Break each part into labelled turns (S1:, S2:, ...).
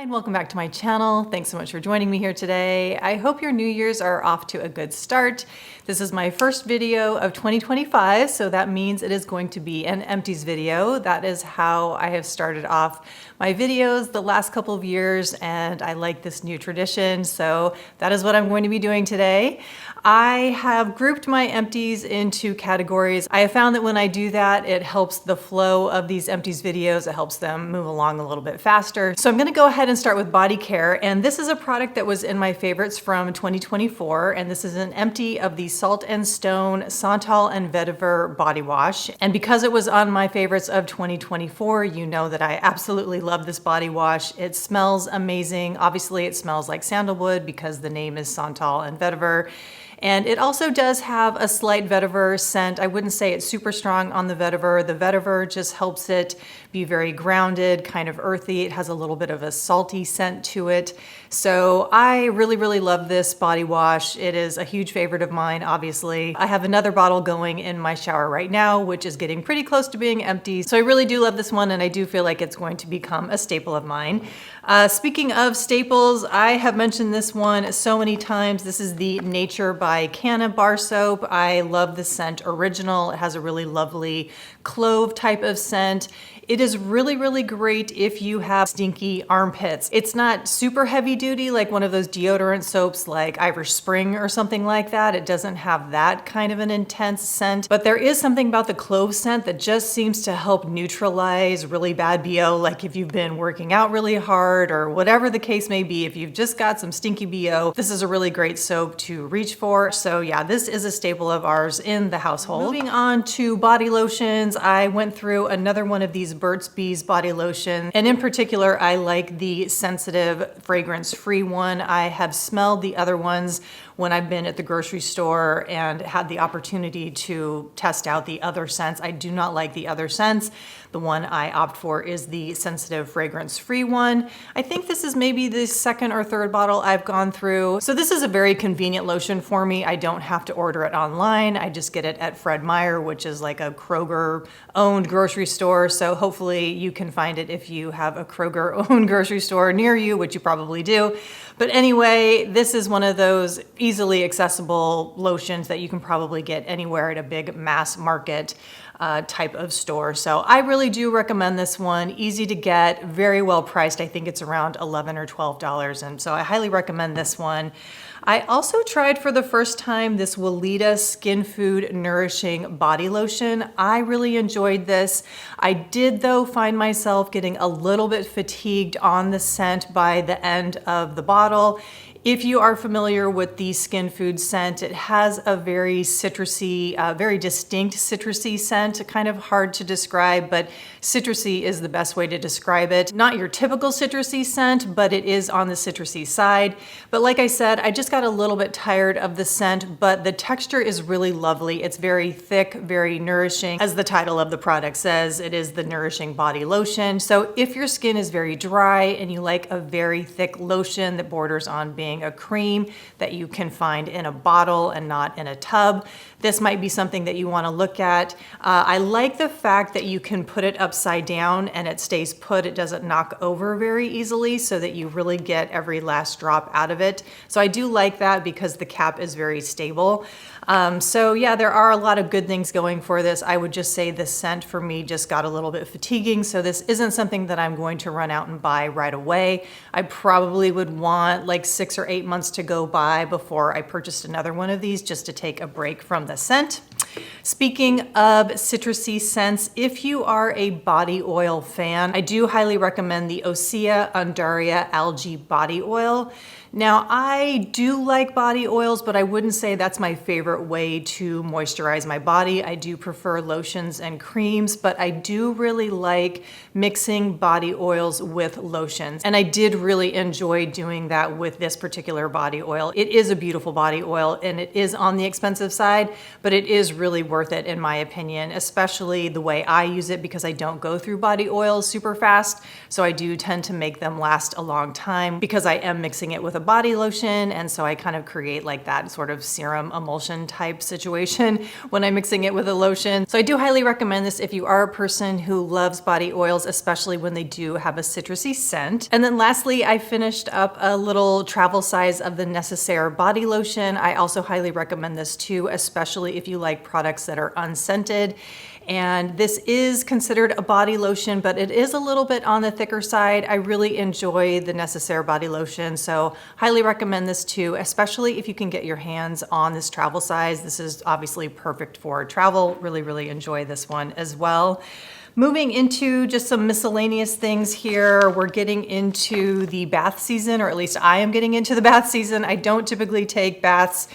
S1: Hi, and welcome back to my channel. Thanks so much for joining me here today. I hope your New Year's are off to a good start. This is my first video of 2025, so that means it is going to be an empties video. That is how I have started off my videos the last couple of years, and I like this new tradition, so that is what I'm going to be doing today. I have grouped my empties into categories. I have found that when I do that, it helps the flow of these empties videos. It helps them move along a little bit faster. So I'm gonna go ahead and start with body care. And this is a product that was in my favorites from 2024. And this is an empty of the Salt and Stone Santal and Vetiver body wash. And because it was on my favorites of 2024, you know that I absolutely love this body wash. It smells amazing. Obviously it smells like sandalwood because the name is Santal and Vetiver. And it also does have a slight vetiver scent. I wouldn't say it's super strong on the vetiver. The vetiver just helps it be very grounded, kind of earthy. It has a little bit of a salty scent to it. So I really, really love this body wash. It is a huge favorite of mine, obviously. I have another bottle going in my shower right now, which is getting pretty close to being empty. So I really do love this one, and I do feel like it's going to become a staple of mine. Speaking of staples, I have mentioned this one so many times. This is the Nature by Canna bar soap. I love the scent Original. It has a really lovely clove type of scent. It is really, really great if you have stinky armpits. It's not super heavy duty like one of those deodorant soaps like Irish Spring or something like that. It doesn't have that kind of an intense scent, but there is something about the clove scent that just seems to help neutralize really bad BO, like if you've been working out really hard or whatever the case may be. If you've just got some stinky BO, this is a really great soap to reach for. So yeah, this is a staple of ours in the household. Moving on to body lotions, I went through another one of these Burt's Bees body lotion, and in particular I like the sensitive fragrance-free one. I have smelled the other ones when I've been at the grocery store and had the opportunity to test out the other scents. I do not like the other scents. The one I opt for is the sensitive fragrance-free one. I think this is maybe the second or third bottle I've gone through. So this is a very convenient lotion for me. I don't have to order it online. I just get it at Fred Meyer, which is like a Kroger-owned grocery store. So hopefully you can find it if you have a Kroger-owned grocery store near you, which you probably do. But anyway, this is one of those easily accessible lotions that you can probably get anywhere at a big mass market type of store. So I really do recommend this one. Easy to get, very well priced. I think it's around $11 or $12. And so I highly recommend this one. I also tried for the first time this Weleda Skin Food Nourishing Body Lotion. I really enjoyed this. I did though find myself getting a little bit fatigued on the scent by the end of the bottle. If you are familiar with the Skin Food scent, it has a very citrusy, very distinct citrusy scent, kind of hard to describe, but citrusy is the best way to describe it. Not your typical citrusy scent, but it is on the citrusy side. But like I said, I just got a little bit tired of the scent, but the texture is really lovely. It's very thick, very nourishing. As the title of the product says, it is the Nourishing Body Lotion. So if your skin is very dry and you like a very thick lotion that borders on being a cream that you can find in a bottle and not in a tub, this might be something that you want to look at. I like the fact that you can put it upside down and it stays put. It doesn't knock over very easily so that you really get every last drop out of it. So I do like that because the cap is very stable. So yeah, there are a lot of good things going for this. I would just say the scent for me just got a little bit fatiguing. So this isn't something that I'm going to run out and buy right away. I probably would want like 6 or 8 months to go by before I purchased another one of these just to take a break from the scent. Speaking of citrusy scents, if you are a body oil fan, I do highly recommend the Osea Undaria Algae Body Oil. Now, I do like body oils, but I wouldn't say that's my favorite way to moisturize my body. I do prefer lotions and creams, but I do really like mixing body oils with lotions. And I did really enjoy doing that with this particular body oil. It is a beautiful body oil and it is on the expensive side, but it is is really worth it in my opinion, especially the way I use it, because I don't go through body oils super fast. So I do tend to make them last a long time because I am mixing it with a body lotion. And so I kind of create like that sort of serum emulsion type situation when I'm mixing it with a lotion. So I do highly recommend this if you are a person who loves body oils, especially when they do have a citrusy scent. And then lastly, I finished up a little travel size of the Necessaire body lotion. I also highly recommend this too, especially if you like products that are unscented. And this is considered a body lotion, but it is a little bit on the thicker side. I really enjoy the Necessaire body lotion, so highly recommend this too, especially if you can get your hands on this travel size. This is obviously perfect for travel. Really, really enjoy this one as well. Moving into just some miscellaneous things here, we're getting into the bath season, or at least I am getting into the bath season. I don't typically take baths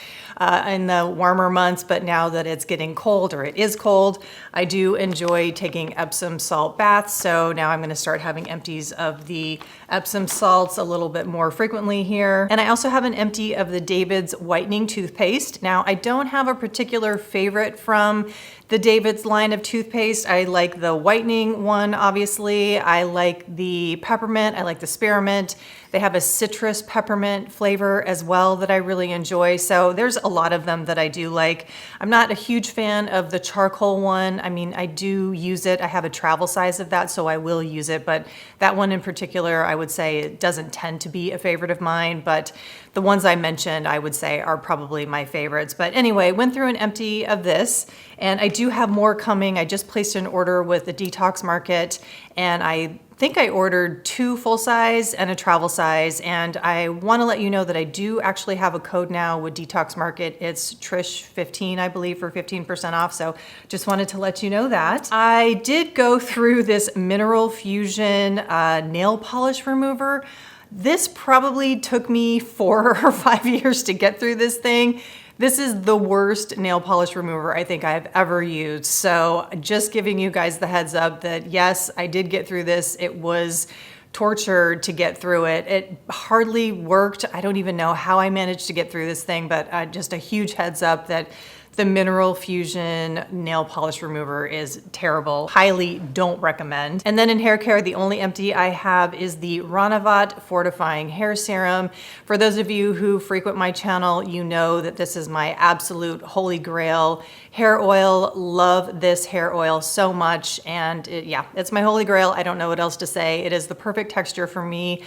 S1: in the warmer months, but now that it's getting cold, or it is cold, I do enjoy taking Epsom salt baths. So now I'm gonna start having empties of the Epsom salts a little bit more frequently here. And I also have an empty of the David's whitening toothpaste. Now I don't have a particular favorite from the David's line of toothpaste. I like the whitening one, obviously. I like the peppermint, I like the spearmint. They have a citrus peppermint flavor as well that I really enjoy. So there's a lot of them that I do like. I'm not a huge fan of the charcoal one. I mean, I do use it. I have a travel size of that, so I will use it. But that one in particular, I would say it doesn't tend to be a favorite of mine. But the ones I mentioned, I would say are probably my favorites. But anyway, went through an empty of this, and I do have more coming. I just placed an order with the Detox Market, and I think I ordered 2 full size and a travel size. And I want to let you know that I do actually have a code now with Detox Market. It's Trish 15, I believe, for 15% off. So just wanted to let you know that. I did go through this Mineral Fusion nail polish remover. This probably took me 4 or 5 years to get through this thing. This is the worst nail polish remover I think I've ever used. So just giving you guys the heads up that yes, I did get through this. It was torture to get through it. It hardly worked. I don't even know how I managed to get through this thing, but just a huge heads up that the Mineral Fusion nail polish remover is terrible. Highly don't recommend. And then in hair care, the only empty I have is the Retinol Fortifying Hair Serum. For those of you who frequent my channel, you know that this is my absolute holy grail hair oil. Love this hair oil so much. And yeah, it's my holy grail. I don't know what else to say. It is the perfect texture for me.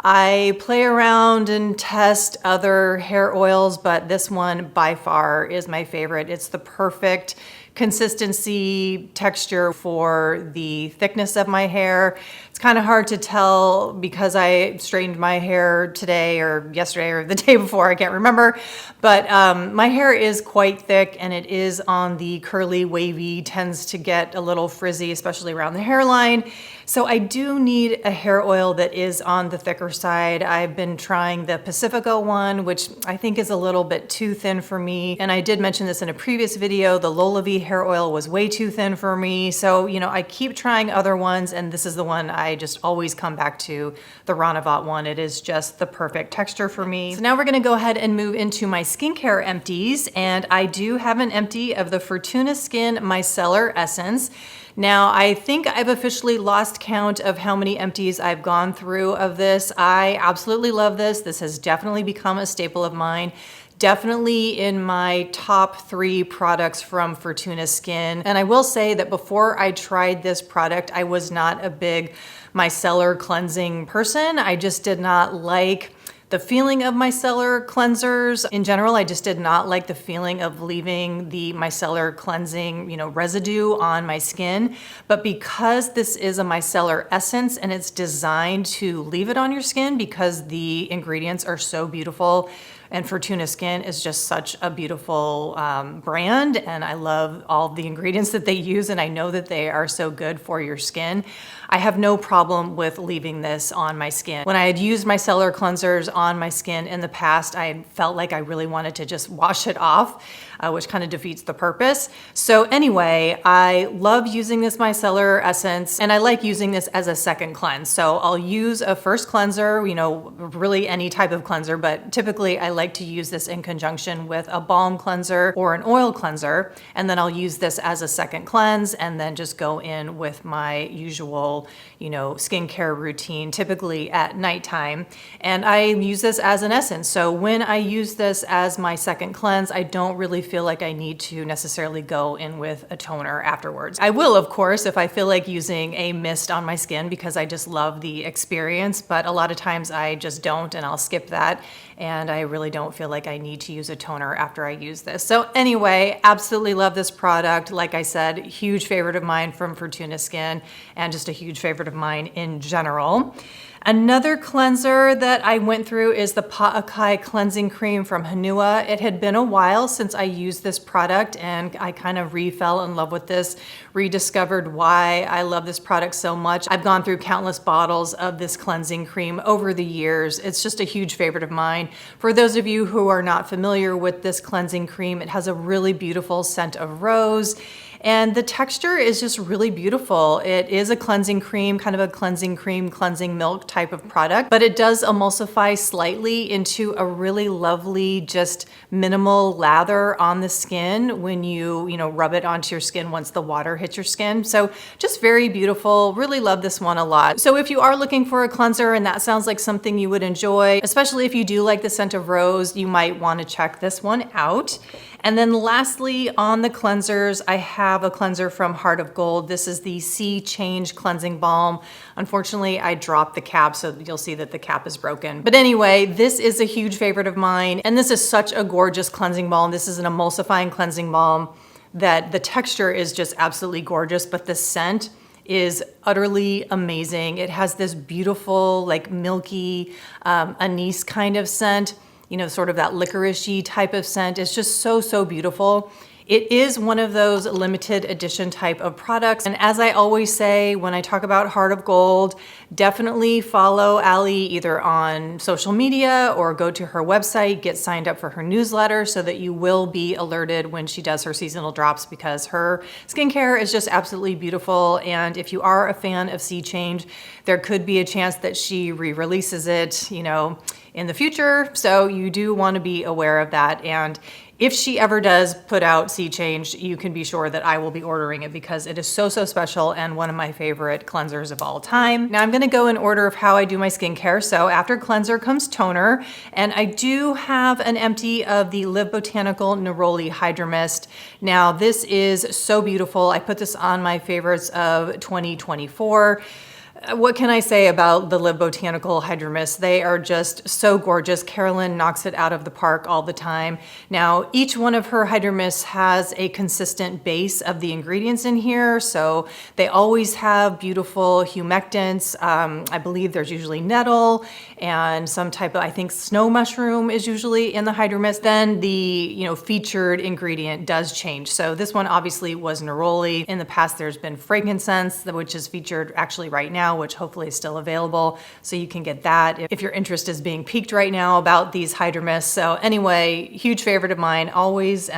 S1: I play around and test other hair oils, but this one by far is my favorite. It's the perfect consistency, texture for the thickness of my hair. It's kind of hard to tell because I straightened my hair today or yesterday or the day before, I can't remember. But my hair is quite thick and it is on the curly, wavy, tends to get a little frizzy, especially around the hairline. So I do need a hair oil that is on the thicker side. I've been trying the Pacifico one, which I think is a little bit too thin for me. And I did mention this in a previous video, the Lolavi hair oil was way too thin for me. So, you know, I keep trying other ones and this is the one I just always come back to, the Retinol one. It is just the perfect texture for me. So now we're gonna go ahead and move into my skincare empties. And I do have an empty of the Fortuna Skin Micellar Essence. Now, I think I've officially lost count of how many empties I've gone through of this. I absolutely love this. This has definitely become a staple of mine. Definitely in my top 3 products from Fortuna Skin. And I will say that before I tried this product, I was not a big micellar cleansing person. I just did not like the feeling of micellar cleansers. In general, I just did not like the feeling of leaving the micellar cleansing, you know, residue on my skin. But because this is a micellar essence and it's designed to leave it on your skin because the ingredients are so beautiful, and Fortuna Skin is just such a beautiful brand, and I love all the ingredients that they use, and I know that they are so good for your skin. I have no problem with leaving this on my skin. When I had used micellar cleansers on my skin in the past, I felt like I really wanted to just wash it off, which kind of defeats the purpose. So anyway, I love using this micellar essence, and I like using this as a second cleanse. So I'll use a first cleanser, you know, really any type of cleanser, but typically I like like to use this in conjunction with a balm cleanser or an oil cleanser, and then I'll use this as a second cleanse and then just go in with my usual, skincare routine, typically at nighttime. And I use this as an essence. So when I use this as my second cleanse, I don't really feel like I need to necessarily go in with a toner afterwards. I will, of course, if I feel like using a mist on my skin because I just love the experience, but a lot of times I just don't, and I'll skip that. And I really don't feel like I need to use a toner after I use this. So anyway, absolutely love this product. Like I said, huge favorite of mine from Fortuna Skin, and just a huge favorite of mine in general. Another cleanser that I went through is the Pa'akai cleansing cream from Hanua. It had been a while since I used this product, and I kind of fell in love with this, rediscovered why I love this product so much. I've gone through countless bottles of this cleansing cream over the years. It's just a huge favorite of mine. For those of you who are not familiar with this cleansing cream, it has a really beautiful scent of rose. And the texture is just really beautiful. It is a cleansing cream, kind of a cleansing cream, cleansing milk type of product, but it does emulsify slightly into a really lovely, just minimal lather on the skin when you rub it onto your skin once the water hits your skin. So just very beautiful. Really love this one a lot. So if you are looking for a cleanser and that sounds like something you would enjoy, especially if you do like the scent of rose, you might want to check this one out. And then lastly, on the cleansers, I have a cleanser from Heart of Gold. This is the Sea Change Cleansing Balm. Unfortunately, I dropped the cap, so you'll see that the cap is broken. But anyway, this is a huge favorite of mine, and this is such a gorgeous cleansing balm. This is an emulsifying cleansing balm that the texture is just absolutely gorgeous, but the scent is utterly amazing. It has this beautiful, like milky, anise kind of scent. Sort of that licorice-y type of scent. It's just so beautiful. It is one of those limited edition type of products. And as I always say, when I talk about Heart of Gold, definitely follow Allie either on social media or go to her website, get signed up for her newsletter so that you will be alerted when she does her seasonal drops, because her skincare is just absolutely beautiful. And if you are a fan of Sea Change, there could be a chance that she re-releases it, in the future. So you do want to be aware of that. And if she ever does put out Sea Change, you can be sure that I will be ordering it because it is so special and one of my favorite cleansers of all time. Now I'm going to go in order of how I do my skincare. So after cleanser comes toner, and I do have an empty of the Live Botanical Neroli Hydra Mist. Now this is so beautiful. I put this on my favorites of 2024. What can I say about the Live Botanical Hydra Mist? They are just so gorgeous. Carolyn knocks it out of the park all the time. Now, each one of her Hydra Mists has a consistent base of the ingredients in here. So they always have beautiful humectants. I believe there's usually nettle and some type of, I think snow mushroom is usually in the Hydra Mist. Then the, featured ingredient does change. So this one obviously was neroli. In the past, there's been frankincense, which is featured actually right now, which hopefully is still available. So you can get that if your interest is being piqued right now about these Hydra Mists. So anyway, huge favorite of mine. Always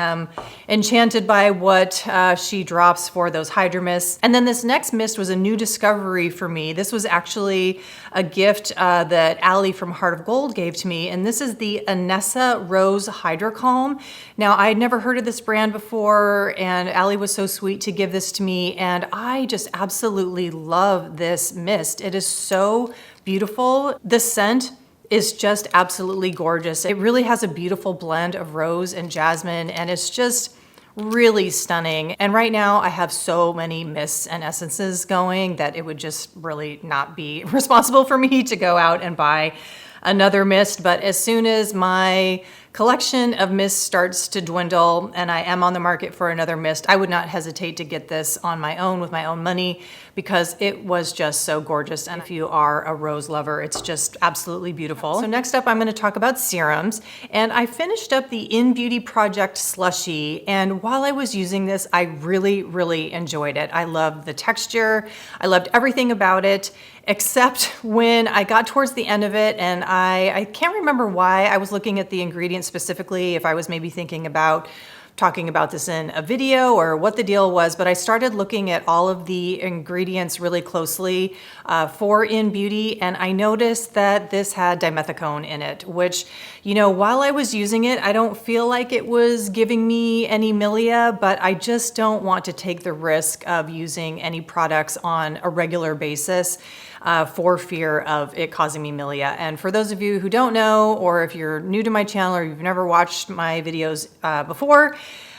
S1: enchanted by what she drops for those Hydra Mists. And then this next mist was a new discovery for me. This was actually a gift that Allie from Heart of Gold gave to me. And this is the Anessa Rose Hydra Calm. Now, I had never heard of this brand before, and Allie was so sweet to give this to me. And I just absolutely love this mist. It is so beautiful. The scent is just absolutely gorgeous. It really has a beautiful blend of rose and jasmine, and it's just really stunning. And right now I have so many mists and essences going that it would just really not be responsible for me to go out and buy another mist. But as soon as my collection of mists starts to dwindle and I am on the market for another mist, I would not hesitate to get this on my own with my own money because it was just so gorgeous. And if you are a rose lover, it's just absolutely beautiful. So next up, I'm going to talk about serums. And I finished up the In Beauty Project Slushie. And while I was using this, I really enjoyed it. I loved the texture. I loved everything about it, except when I got towards the end of it, and I can't remember why I was looking at the ingredients specifically, if I was maybe thinking about talking about this in a video or what the deal was, but I started looking at all of the ingredients really closely for In Beauty, and I noticed that this had dimethicone in it, which, you know, while I was using it, I don't feel like it was giving me any milia, but I just don't want to take the risk of using any products on a regular basis for fear of it causing me milia. And for those of you who don't know, or if you're new to my channel or you've never watched my videos before,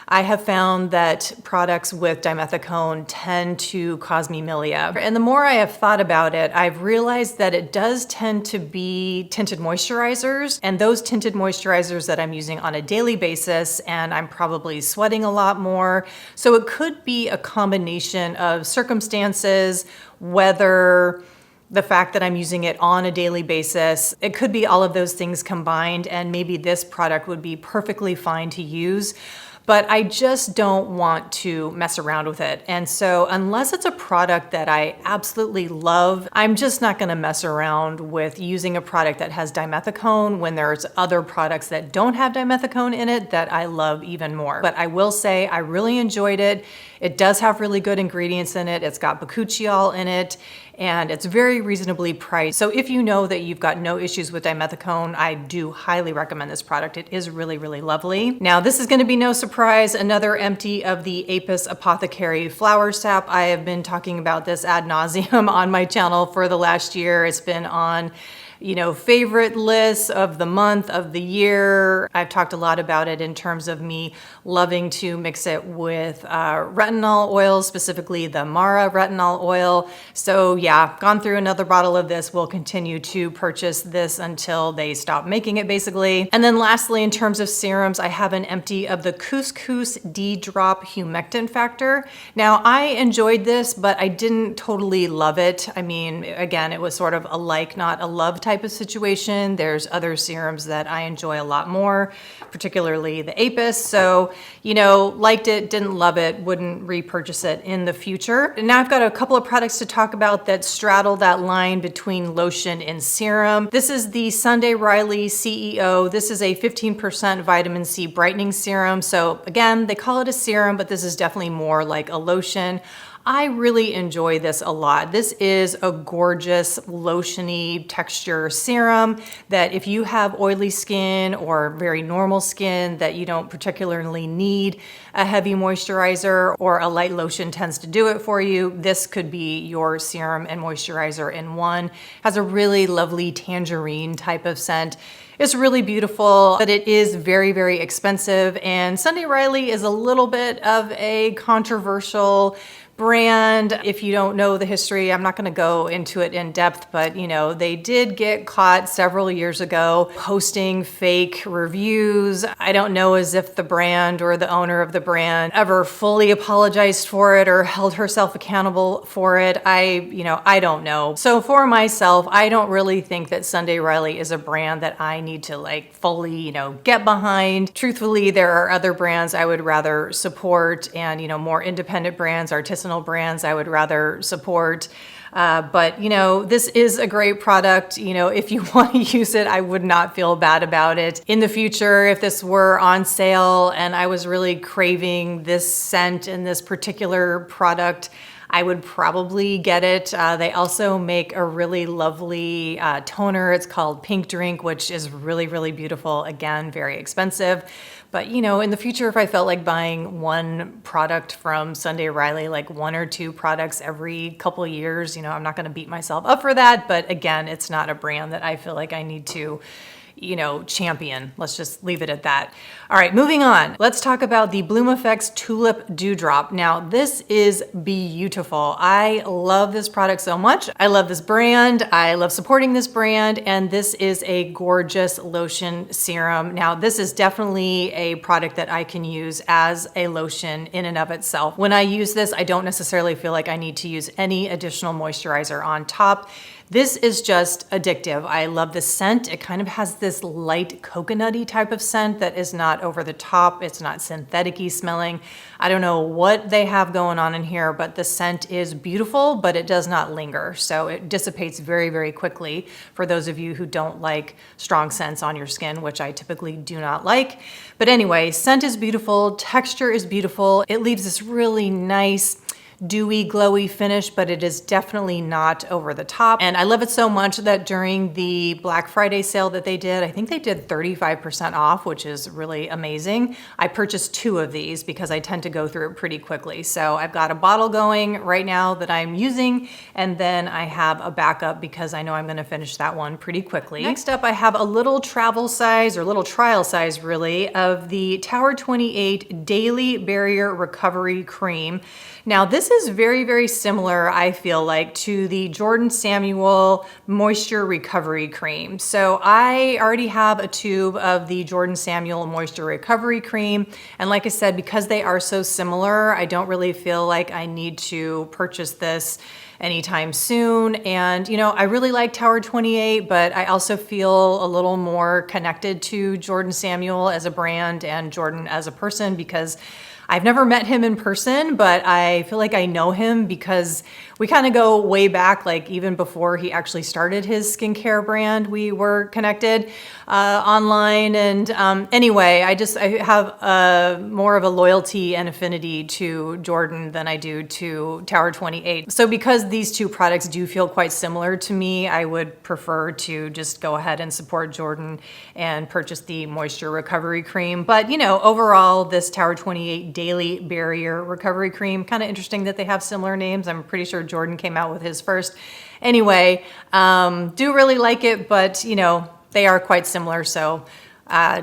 S1: I have found that products with dimethicone tend to cause me milia. And the more I have thought about it, I've realized that it does tend to be tinted moisturizers, and those tinted moisturizers that I'm using on a daily basis, and I'm probably sweating a lot more. So it could be a combination of circumstances, whether the fact that I'm using it on a daily basis, it could be all of those things combined, and maybe this product would be perfectly fine to use. But I just don't want to mess around with it. And so unless it's a product that I absolutely love, I'm just not gonna mess around with using a product that has dimethicone when there's other products that don't have dimethicone in it that I love even more. But I will say I really enjoyed it. It does have really good ingredients in it. It's got bakuchiol in it, and it's very reasonably priced. So if you know that you've got no issues with dimethicone, I do highly recommend this product. It is really, really lovely. Now, this is gonna be no surprise, another empty of the Apis Apothecary Flower Sap. I have been talking about this ad nauseum on my channel for the last year. It's been on, you know, favorite lists of the month, of the year. I've talked a lot about it in terms of me loving to mix it with retinol oil, specifically the Mara retinol oil. So yeah, gone through another bottle of this. We'll continue to purchase this until they stop making it, basically. And then lastly, in terms of serums, I have an empty of the Couscous D-Drop Humectant Factor. Now, I enjoyed this, but I didn't totally love it. I mean, again, it was sort of a like, not a love type of situation. There's other serums that I enjoy a lot more, particularly the Apis. So, you know, liked it, didn't love it, wouldn't repurchase it in the future. And now I've got a couple of products to talk about that straddle that line between lotion and serum. This is the Sunday Riley CEO. This is a 15% vitamin C brightening serum. So again, they call it a serum, but this is definitely more like a lotion. I really enjoy this a lot. This is a gorgeous lotiony texture serum that if you have oily skin or very normal skin that you don't particularly need a heavy moisturizer or a light lotion tends to do it for you, this could be your serum and moisturizer in one. Has a really lovely tangerine type of scent. It's really beautiful, but it is very, very expensive. And Sunday Riley is a little bit of a controversial brand. If you don't know the history, I'm not going to go into it in depth, but you know, they did get caught several years ago posting fake reviews. I don't know as if the brand or the owner of the brand ever fully apologized for it or held herself accountable for it. I don't know. So for myself, I don't really think that Sunday Riley is a brand that I need to like fully, you know, get behind. Truthfully, there are other brands I would rather support, and you know, more independent brands, artisanal brands I would rather support. But you know, this is a great product. You know, if you want to use it, I would not feel bad about it. In the future, if this were on sale and I was really craving this scent and this particular product, I would probably get it. They also make a really lovely toner. It's called Pink Drink, which is really, really beautiful. Again, very expensive. But you know, in the future, if I felt like buying one product from Sunday Riley, like one or two products every couple of years, you know, I'm not going to beat myself up for that. But again, it's not a brand that I feel like I need to, you know, champion. Let's just leave it at that. All right, moving on. Let's talk about the Bloom Effects Tulip Dewdrop. Now, this is beautiful. I love this product so much. I love this brand. I love supporting this brand, and this is a gorgeous lotion serum. Now, this is definitely a product that I can use as a lotion in and of itself. When I use this, I don't necessarily feel like I need to use any additional moisturizer on top. This is just addictive. I love the scent. It kind of has this light coconutty type of scent that is not over the top. It's not synthetic-y smelling. I don't know what they have going on in here, but the scent is beautiful, but it does not linger. So it dissipates very, very quickly for those of you who don't like strong scents on your skin, which I typically do not like. But anyway, scent is beautiful, texture is beautiful. It leaves this really nice, dewy, glowy finish, but it is definitely not over the top. And I love it so much that during the Black Friday sale that they did, I think they did 35% off, which is really amazing. I purchased 2 of these because I tend to go through it pretty quickly. So I've got a bottle going right now that I'm using, and then I have a backup because I know I'm gonna finish that one pretty quickly. Next up, I have a little travel size, or little trial size really, of the Tower 28 Daily Barrier Recovery Cream. Now this is very, very similar, I feel like, to the Jordan Samuel Moisture Recovery Cream. So I already have a tube of the Jordan Samuel Moisture Recovery Cream. And like I said, because they are so similar, I don't really feel like I need to purchase this anytime soon. And you know, I really like Tower 28, but I also feel a little more connected to Jordan Samuel as a brand and Jordan as a person, because I've never met him in person, but I feel like I know him because we kind of go way back, like even before he actually started his skincare brand, we were connected online. And anyway, I have more of a loyalty and affinity to Jordan than I do to Tower 28. So because these 2 products do feel quite similar to me, I would prefer to just go ahead and support Jordan and purchase the Moisture Recovery Cream. But you know, overall, this Tower 28 Daily Barrier Recovery Cream, kind of interesting that they have similar names. I'm pretty sure Jordan came out with his first. Anyway, do really like it, but you know, they are quite similar. So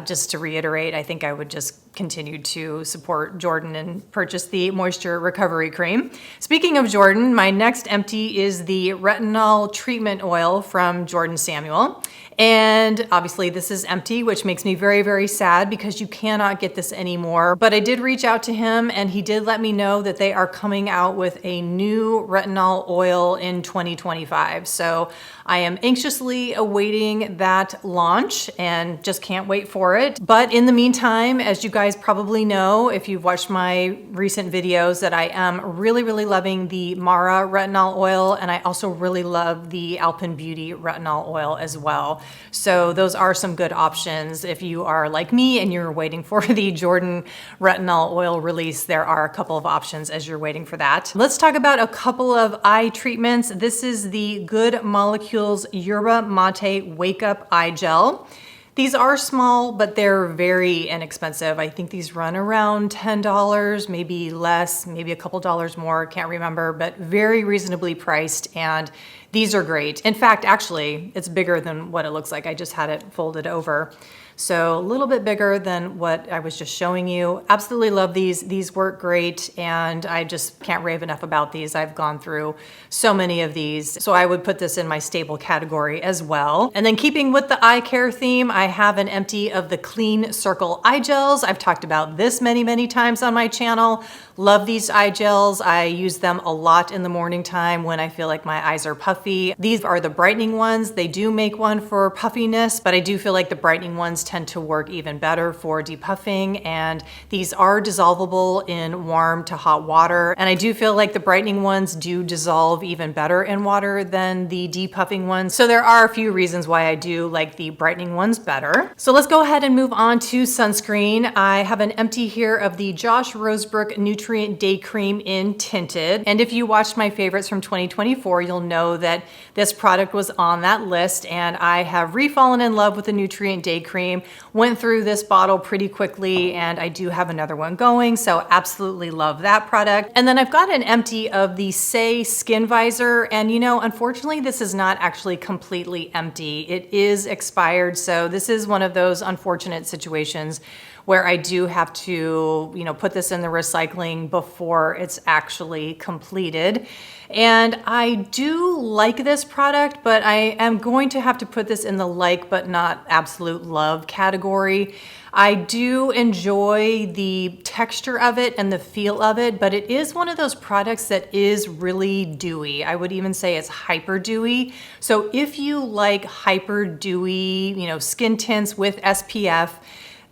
S1: just to reiterate, I think I would just continue to support Jordan and purchase the Moisture Recovery Cream. Speaking of Jordan, my next empty is the Retinol Treatment Oil from Jordan Samuel. And obviously this is empty, which makes me very, very sad because you cannot get this anymore. But I did reach out to him and he did let me know that they are coming out with a new retinol oil in 2025. So I am anxiously awaiting that launch and just can't wait for it. But in the meantime, as you guys probably know, if you've watched my recent videos, that I am really, really loving the Mara retinol oil. And I also really love the Alpen Beauty retinol oil as well. So those are some good options. If you are like me and you're waiting for the Jordan retinol oil release, there are a couple of options as you're waiting for that. Let's talk about a couple of eye treatments. This is the Good Molecules Yerba Mate Wake Up Eye Gel. These are small, but they're very inexpensive. I think these run around $10, maybe less, maybe a couple dollars more, can't remember, but very reasonably priced. And these are great. In fact, actually, it's bigger than what it looks like. I just had it folded over. So a little bit bigger than what I was just showing you. Absolutely love these. These work great, and I just can't rave enough about these. I've gone through so many of these. So I would put this in my staple category as well. And then keeping with the eye care theme, I have an empty of the Clean Circle eye gels. I've talked about this many, many times on my channel. Love these eye gels. I use them a lot in the morning time when I feel like my eyes are puffy. These are the brightening ones. They do make one for puffiness, but I do feel like the brightening ones tend to work even better for depuffing. And these are dissolvable in warm to hot water. And I do feel like the brightening ones do dissolve even better in water than the depuffing ones. So there are a few reasons why I do like the brightening ones better. So let's go ahead and move on to sunscreen. I have an empty here of the Josh Rosebrook Nutrient Day Cream in Tinted. And if you watched my favorites from 2024, you'll know that this product was on that list, and I have re-fallen in love with the Nutrient Day Cream. Went through this bottle pretty quickly, and I do have another one going, so absolutely love that product. And then I've got an empty of the Say Skin Visor, and you know, unfortunately, this is not actually completely empty. It is expired, so this is one of those unfortunate situations where I do have to, put this in the recycling before it's actually completed. And I do like this product, but I am going to have to put this in the like but not absolute love category. I do enjoy the texture of it and the feel of it, but it is one of those products that is really dewy. I would even say it's hyper dewy. So if you like hyper dewy, skin tints with SPF,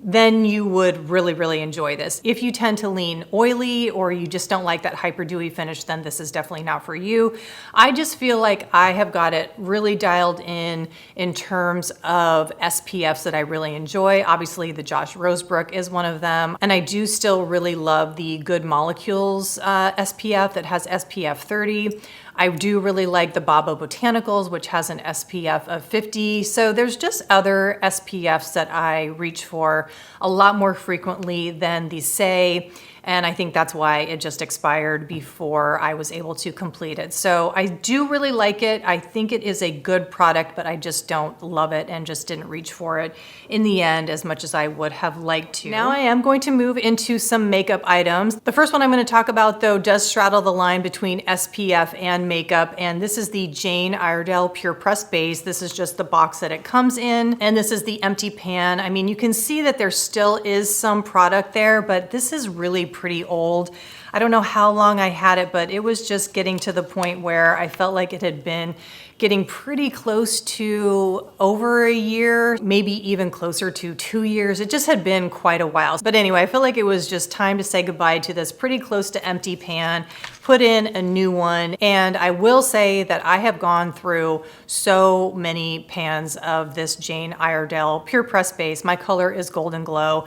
S1: then you would really, really enjoy this. If you tend to lean oily or you just don't like that hyper dewy finish, then this is definitely not for you. I just feel like I have got it really dialed in terms of SPFs that I really enjoy. Obviously, the Josh Rosebrook is one of them. And I do still really love the Good Molecules SPF that has SPF 30. I do really like the Babo Botanicals, which has an SPF of 50. So there's just other SPFs that I reach for a lot more frequently than the Say. And I think that's why it just expired before I was able to complete it. So I do really like it. I think it is a good product, but I just don't love it and just didn't reach for it in the end as much as I would have liked to. Now I am going to move into some makeup items. The first one I'm going to talk about though does straddle the line between SPF and makeup, and this is the Jane Iredale Pure Pressed Base. This is just the box that it comes in, and this is the empty pan. I mean, you can see that there still is some product there, but this is really pretty old. I don't know how long I had it, but it was just getting to the point where I felt like it had been getting pretty close to over a year, maybe even closer to 2 years. It just had been quite a while. But anyway, I feel like it was just time to say goodbye to this pretty close to empty pan, put in a new one. And I will say that I have gone through so many pans of this Jane Iredale Pure Pressed Base. My color is Golden Glow.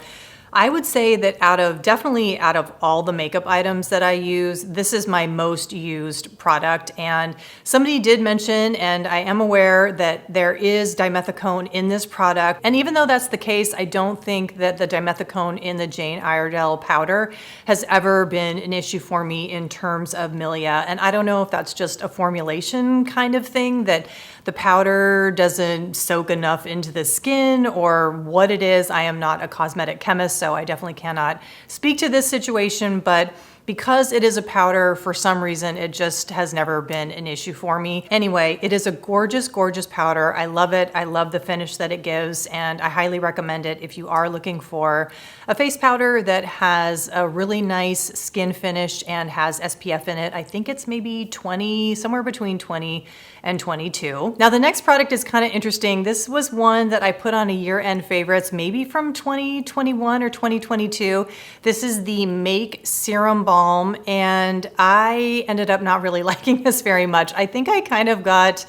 S1: I would say that definitely out of all the makeup items that I use, this is my most used product. And somebody did mention, and I am aware that there is dimethicone in this product. And even though that's the case, I don't think that the dimethicone in the Jane Iredale powder has ever been an issue for me in terms of milia. And I don't know if that's just a formulation kind of thing, that the powder doesn't soak enough into the skin, or what it is. I am not a cosmetic chemist, so I definitely cannot speak to this situation, but because it is a powder, for some reason, it just has never been an issue for me. Anyway, it is a gorgeous, gorgeous powder. I love it. I love the finish that it gives, and I highly recommend it if you are looking for a face powder that has a really nice skin finish and has SPF in it. I think it's maybe 20, somewhere between 20 and 22. Now the next product is kind of interesting. This was one that I put on a year-end favorites, maybe from 2021 or 2022. This is the Make Serum Balm, and I ended up not really liking this very much. I think I kind of got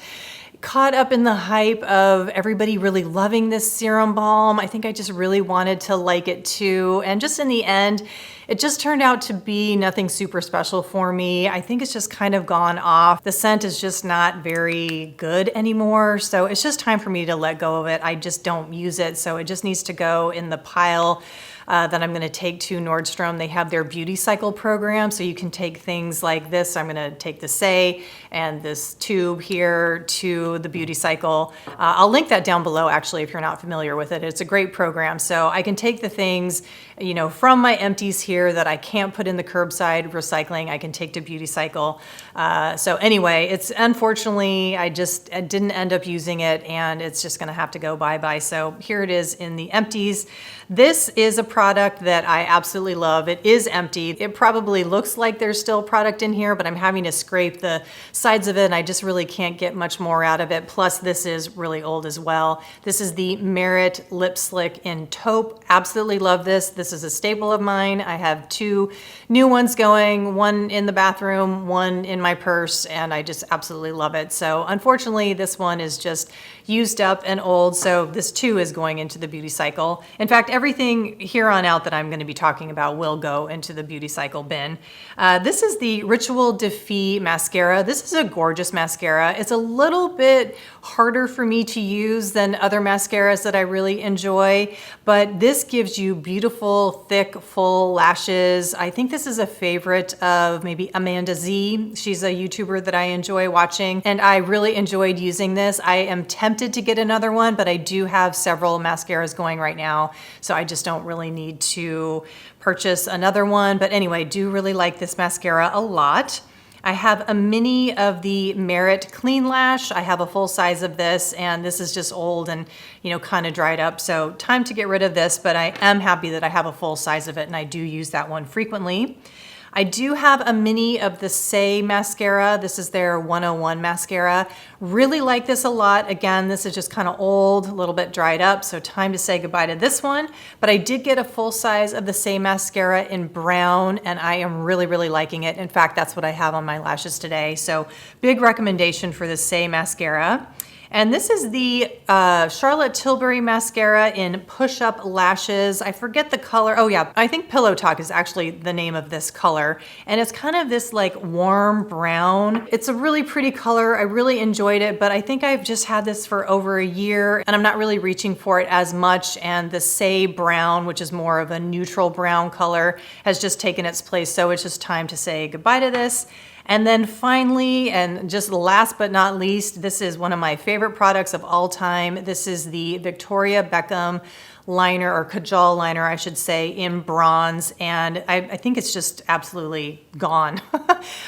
S1: caught up in the hype of everybody really loving this serum balm. I think I just really wanted to like it too. And just in the end, it just turned out to be nothing super special for me. I think it's just kind of gone off. The scent is just not very good anymore. So it's just time for me to let go of it. I just don't use it. So it just needs to go in the pile that I'm gonna take to Nordstrom. They have their beauty cycle program, so you can take things like this. I'm gonna take the Say and this tube here to the beauty cycle. I'll link that down below actually if you're not familiar with it. It's a great program. So I can take the things, from my empties here that I can't put in the curbside recycling, I can take to beauty cycle. So anyway, it's unfortunately, I didn't end up using it, and it's just gonna have to go bye-bye. So here it is in the empties. This is a product that I absolutely love. It is empty. It probably looks like there's still product in here, but I'm having to scrape the sides of it, and I just really can't get much more out of it. Plus, this is really old as well. This is the Merit Lip Slick in Taupe. Absolutely love this. This is a staple of mine. I have 2 new ones going, one in the bathroom, one in my purse, and I just absolutely love it. So unfortunately, this one is just used up and old, so this too is going into the beauty cycle. In fact, everything here on out that I'm going to be talking about will go into the beauty cycle bin. This is the Ritual Defee mascara. This is a gorgeous mascara. It's a little bit harder for me to use than other mascaras that I really enjoy, but this gives you beautiful, thick, full lashes. I think this is a favorite of maybe Amanda Z. She's a YouTuber that I enjoy watching, and I really enjoyed using this. I am tempted to get another one, but I do have several mascaras going right now, so I just don't really need to purchase another one. But anyway, do really like this mascara a lot. I have a mini of the Merit Clean Lash. I have a full size of this, and this is just old and, you know, kind of dried up. So time to get rid of this, but I am happy that I have a full size of it, and I do use that one frequently. I do have a mini of the Say mascara. This is their 101 mascara. Really like this a lot. Again, this is just kind of old, a little bit dried up, so time to say goodbye to this one. But I did get a full size of the Say mascara in brown, and I am really, really liking it. In fact, that's what I have on my lashes today. So big recommendation for the Say mascara. And this is the Charlotte Tilbury mascara in Push Up Lashes. I forget the color. Oh yeah, I think Pillow Talk is actually the name of this color. And it's kind of this like warm brown. It's a really pretty color. I really enjoyed it, but I think I've just had this for over a year and I'm not really reaching for it as much. And the Say Brown, which is more of a neutral brown color, has just taken its place. So it's just time to say goodbye to this. And then finally, and just last but not least, this is one of my favorite products of all time. This is the Victoria Beckham liner, or Kajal liner, I should say, in bronze. And I think it's just absolutely gone.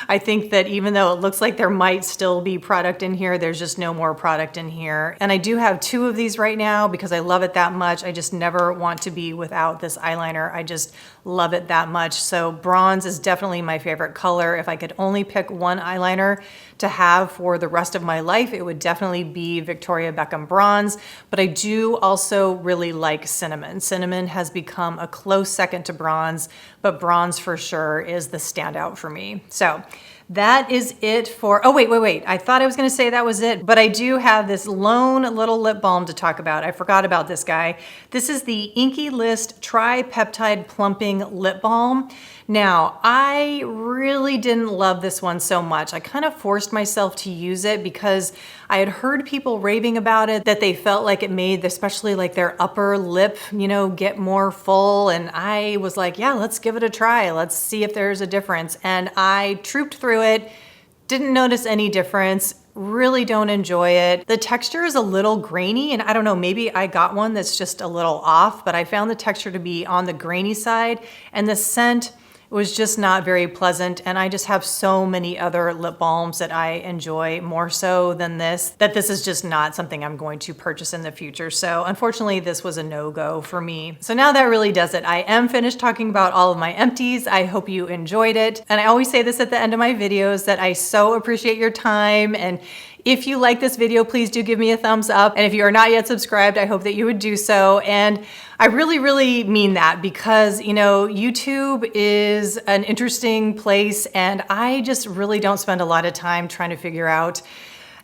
S1: I think that even though it looks like there might still be product in here, there's just no more product in here. And I do have 2 of these right now because I love it that much. I just never want to be without this eyeliner. I just love it that much. So bronze is definitely my favorite color. If I could only pick one eyeliner to have for the rest of my life, it would definitely be Victoria Beckham bronze. But I do also really like cinnamon. Cinnamon has become a close second to bronze, but bronze for sure is the standout for me. So that is it for, oh wait. I thought I was gonna say that was it, but I do have this lone little lip balm to talk about. I forgot about this guy. This is the Inky List Tri-Peptide Plumping Lip Balm. Now, I really didn't love this one so much. I kind of forced myself to use it because I had heard people raving about it, that they felt like it made, especially like their upper lip, you know, get more full. And I was like, yeah, let's give it a try. Let's see if there's a difference. And I trooped through it, didn't notice any difference. Really don't enjoy it. The texture is a little grainy, and I don't know, maybe I got one that's just a little off, but I found the texture to be on the grainy side, and the scent was just not very pleasant. And I just have so many other lip balms that I enjoy more so than this, that this is just not something I'm going to purchase in the future. So unfortunately, this was a no-go for me. So now that really does it. I am finished talking about all of my empties. I hope you enjoyed it. And I always say this at the end of my videos, that I so appreciate your time. And if you like this video, please do give me a thumbs up. And if you are not yet subscribed, I hope that you would do so. And I really, really mean that because, you know, YouTube is an interesting place and I just really don't spend a lot of time trying to figure out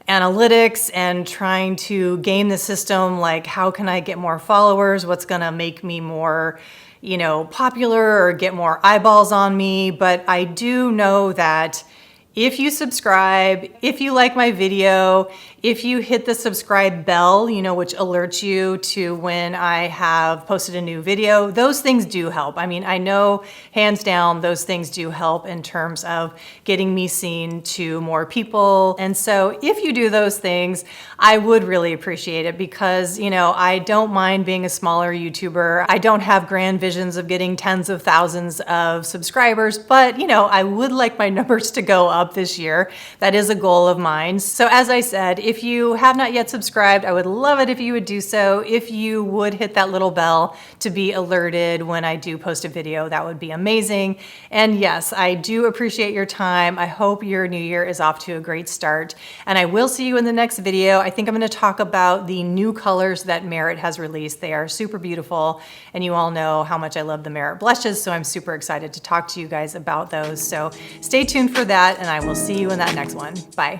S1: analytics and trying to game the system. Like, how can I get more followers? What's gonna make me more, you know, popular or get more eyeballs on me? But I do know that if you subscribe, if you like my video, if you hit the subscribe bell, you know, which alerts you to when I have posted a new video, those things do help. I mean, I know hands down, those things do help in terms of getting me seen to more people. And so if you do those things, I would really appreciate it because, you know, I don't mind being a smaller YouTuber. I don't have grand visions of getting tens of thousands of subscribers, but, you know, I would like my numbers to go up this year. That is a goal of mine. So as I said, if you have not yet subscribed, I would love it if you would do so. If you would hit that little bell to be alerted when I do post a video, that would be amazing. And yes, I do appreciate your time. I hope your new year is off to a great start. And I will see you in the next video. I think I'm going to talk about the new colors that Merit has released. They are super beautiful. And you all know how much I love the Merit blushes. So I'm super excited to talk to you guys about those. So stay tuned for that. And I will see you in that next one. Bye.